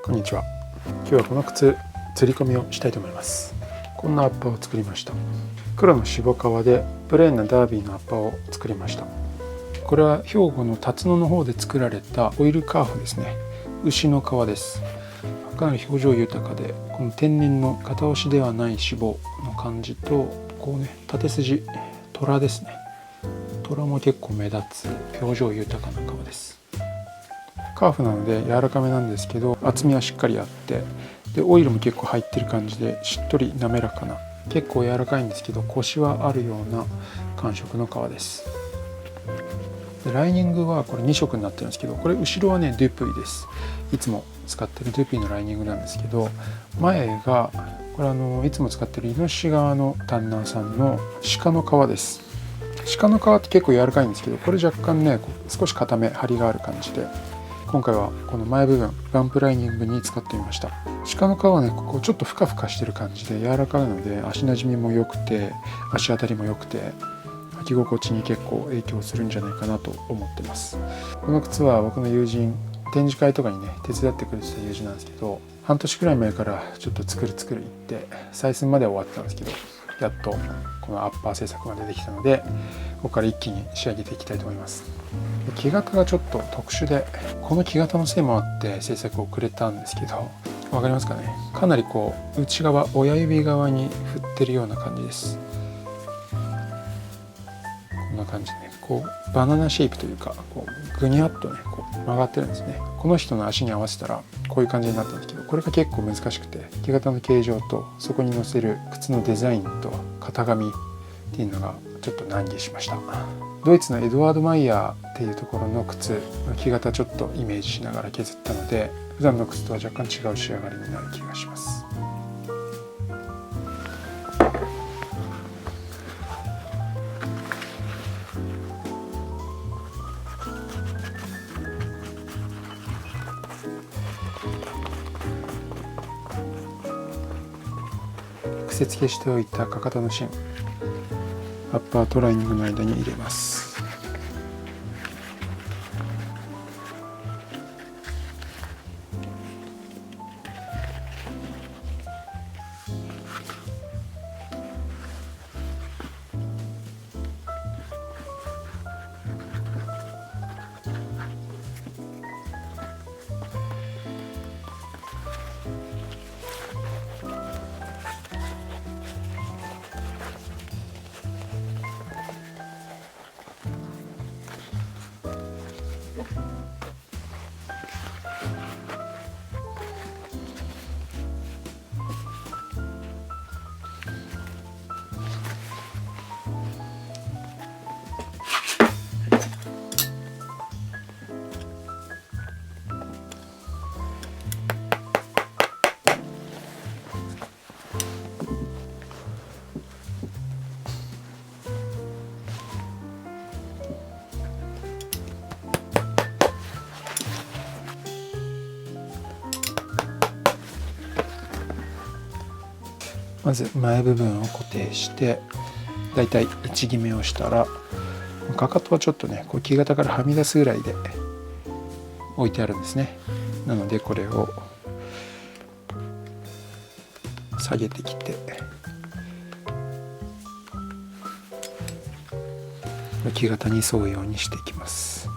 こんにちは。今日はこの靴釣り込みをしたいと思います。こんなアッパーを作りました。黒の渋革でプレーンなダービーのアッパーを作りました。これは兵庫の辰野の方で作られたオイルカーフですね。牛の革です。かなり表情豊かで、この天然の片押しではない脂肪の感じと、こうね、縦筋虎ですね。虎も結構目立つ表情豊かな革です。カーフなので柔らかめなんですけど、厚みはしっかりあって、でオイルも結構入ってる感じで、しっとり滑らかな、結構柔らかいんですけどコシはあるような感触の革です。でライニングはこれ2色になってるんですけど、これ後ろはねデュプイです。いつも使ってるデュプイのライニングなんですけど、前がこれいつも使ってるイノシシ側のタンナーさんの鹿の革です。鹿の革って結構柔らかいんですけど、これ若干ね少し硬め、張りがある感じで、今回はこの前部分ランプライニングに使ってみました。鹿の皮はね、ここちょっとふかふかしてる感じで柔らかいので、足なじみも良くて足当たりも良くて、履き心地に結構影響するんじゃないかなと思ってます。この靴は僕の友人、展示会とかにね手伝ってくれてた友人なんですけど、半年くらい前からちょっと作る言って採寸までは終わってたんですけど、やっとこのアッパー製作が出てきたので、ここから一気に仕上げていきたいと思います。木型がちょっと特殊で、この木型のせいもあって制作遅れたんですけど、分かりますかね。かなりこう内側、親指側に振ってるような感じです。こんな感じでね、こうバナナシェイプというか、こうぐにゃっとねこう曲がってるんですね。この人の足に合わせたらこういう感じになったんですけど、これが結構難しくて、木型の形状とそこに乗せる靴のデザインと型紙っていうのがちょっと難儀しました。ドイツのエドワード・マイヤーっていうところの靴の木型ちょっとイメージしながら削ったので、普段の靴とは若干違う仕上がりになる気がします。癖付けしておいたかかとの芯、アッパーとライニングの間に入れます。まず前部分を固定して、だいたい位置決めをしたら、かかとはちょっとねこう木型からはみ出すぐらいで置いてあるんですね。なのでこれを下げてきて、木型に沿うようにしていきます。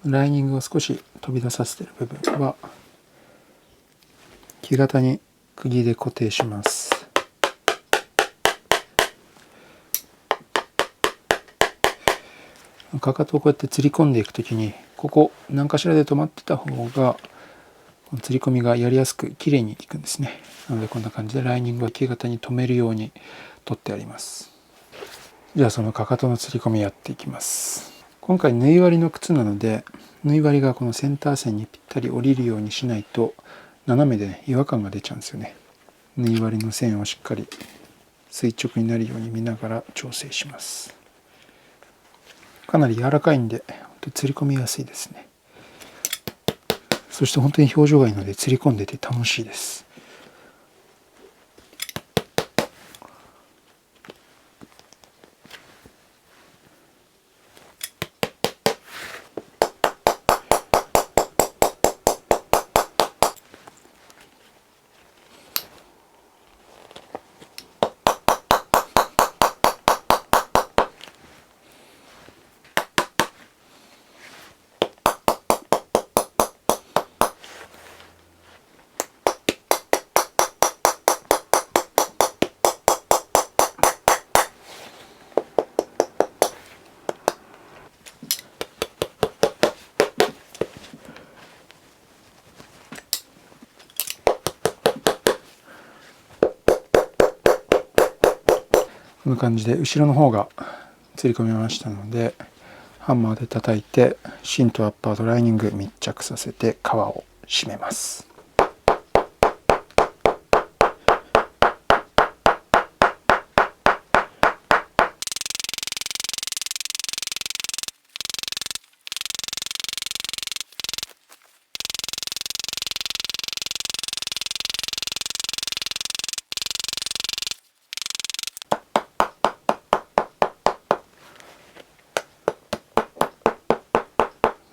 ライニングを少し飛び出させている部分は木型に釘で固定します。かかとをこうやって釣り込んでいくときに、ここ何かしらで止まってた方が釣り込みがやりやすく綺麗にいくんですね。なのでこんな感じでライニングは木型に留めるように取ってあります。じゃあそのかかとの釣り込みやっていきます。今回縫い割りの靴なので、縫い針がこのセンター線にぴったり降りるようにしないと斜めでね違和感が出ちゃうんですよね。縫い針の線をしっかり垂直になるように見ながら調整します。かなり柔らかいんで本当に釣り込みやすいですね。そして本当に表情がいいので釣り込んでて楽しいです。こんな感じで後ろの方が釣り込みましたので、ハンマーで叩いて芯とアッパーとライニング密着させて皮を締めます。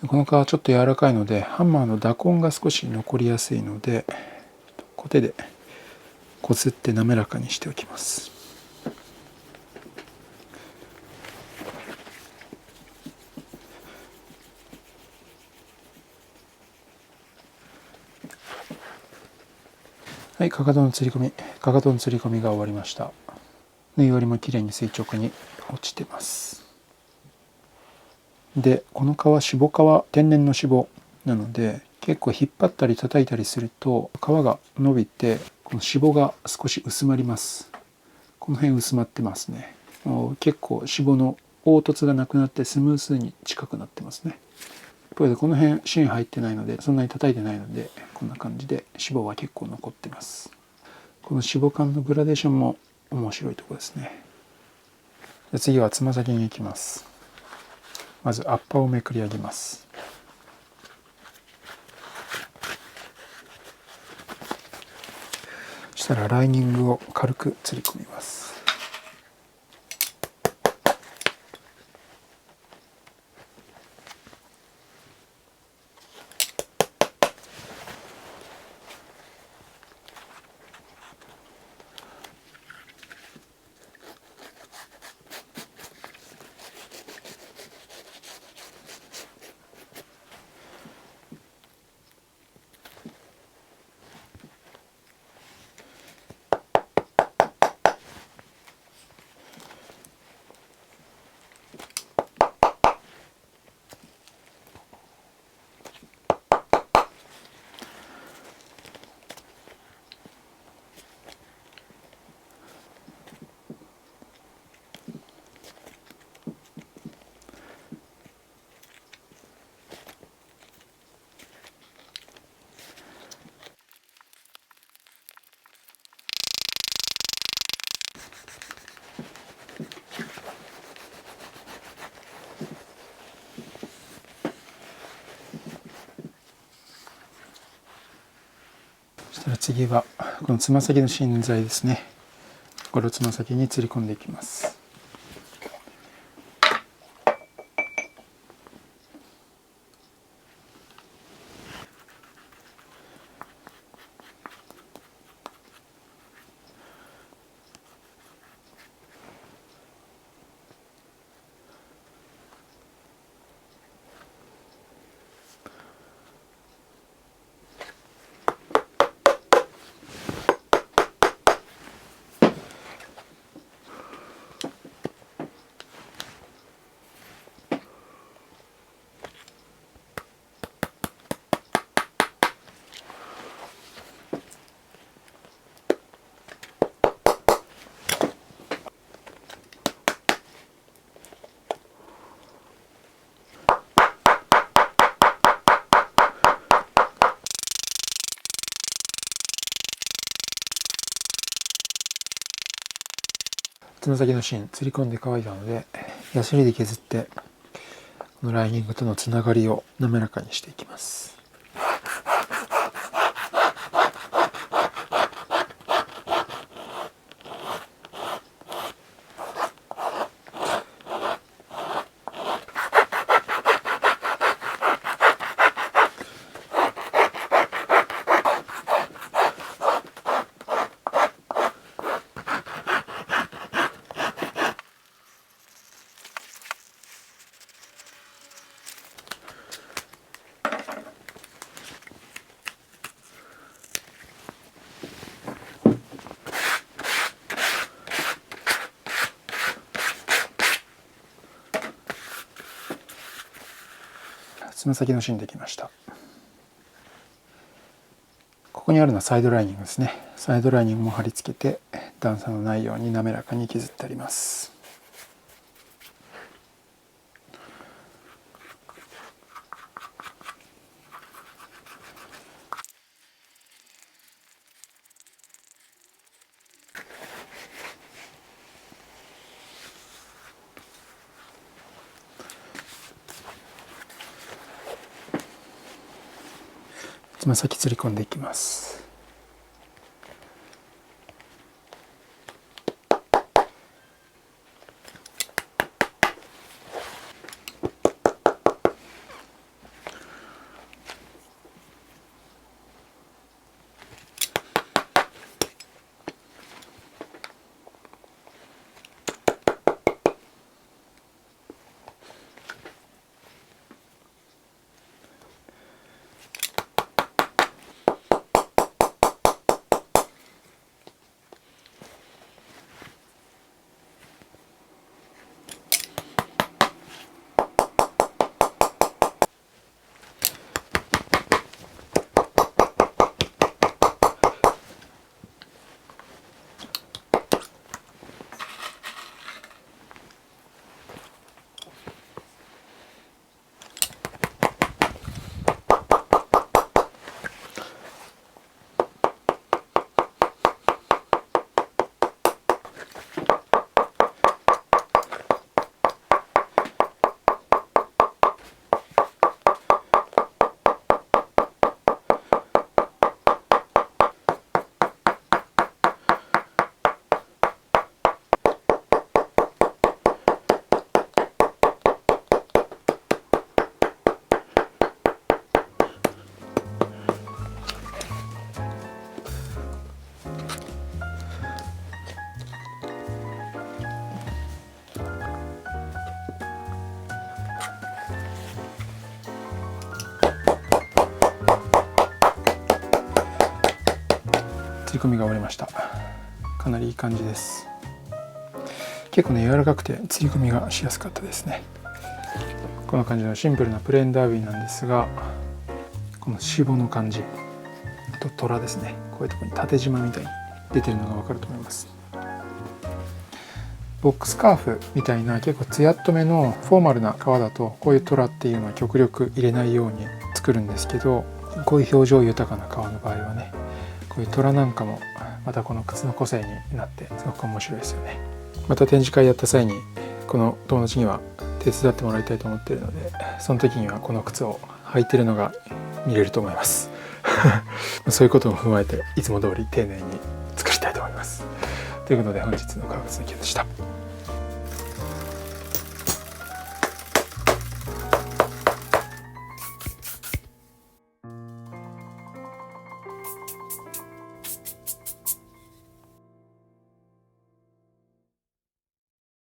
この皮ちょっと柔らかいのでハンマーの打痕が少し残りやすいので、コテでこすって滑らかにしておきます。はい、かかとの釣り込みが終わりました。縫い針もきれいに垂直に落ちてます。で、この皮、渋皮、天然の脂肪なので、結構引っ張ったり叩いたりすると皮が伸びて、この脂肪が少し薄まります。この辺薄まってますね。結構脂肪の凹凸がなくなってスムースに近くなってますね。一方でこの辺芯入ってないので、そんなに叩いてないので、こんな感じで脂肪は結構残ってます。この脂肪感のグラデーションも面白いところですね。で、次はつま先に行きます。まずアッパーをめくり上げます。そしたらライニングを軽く釣り込みます。そしたら次はこのつま先の芯材ですね。これをつま先に釣り込んでいきます。つま先の芯釣り込んで乾いたので、ヤスリで削ってこのライニングとのつながりを滑らかにしていきます。つま先の芯できました。ここにあるのはサイドライニングですね。サイドライニングも貼り付けて段差のないように滑らかに削ってあります。つま先釣り込んでいきます。釣り込みが終わりました。かなりいい感じです。結構ね、柔らかくて釣り込みがしやすかったですね。こんな感じのシンプルなプレーンダービーなんですが、この脂肪の感じ、あとトラですね、こういうところに縦縞みたいに出てるのが分かると思います。ボックスカーフみたいな結構ツヤっとめのフォーマルな革だと、こういうトラっていうのは極力入れないように作るんですけど、こういう表情豊かな革の場合はね、こういうトラなんかもまたこの靴の個性になってすごく面白いですよね。また展示会やった際にこの友達には手伝ってもらいたいと思っているので、その時にはこの靴を履いてるのが見れると思いますそういうことも踏まえていつも通り丁寧に作りたいと思います。ということで本日の革靴の記でした。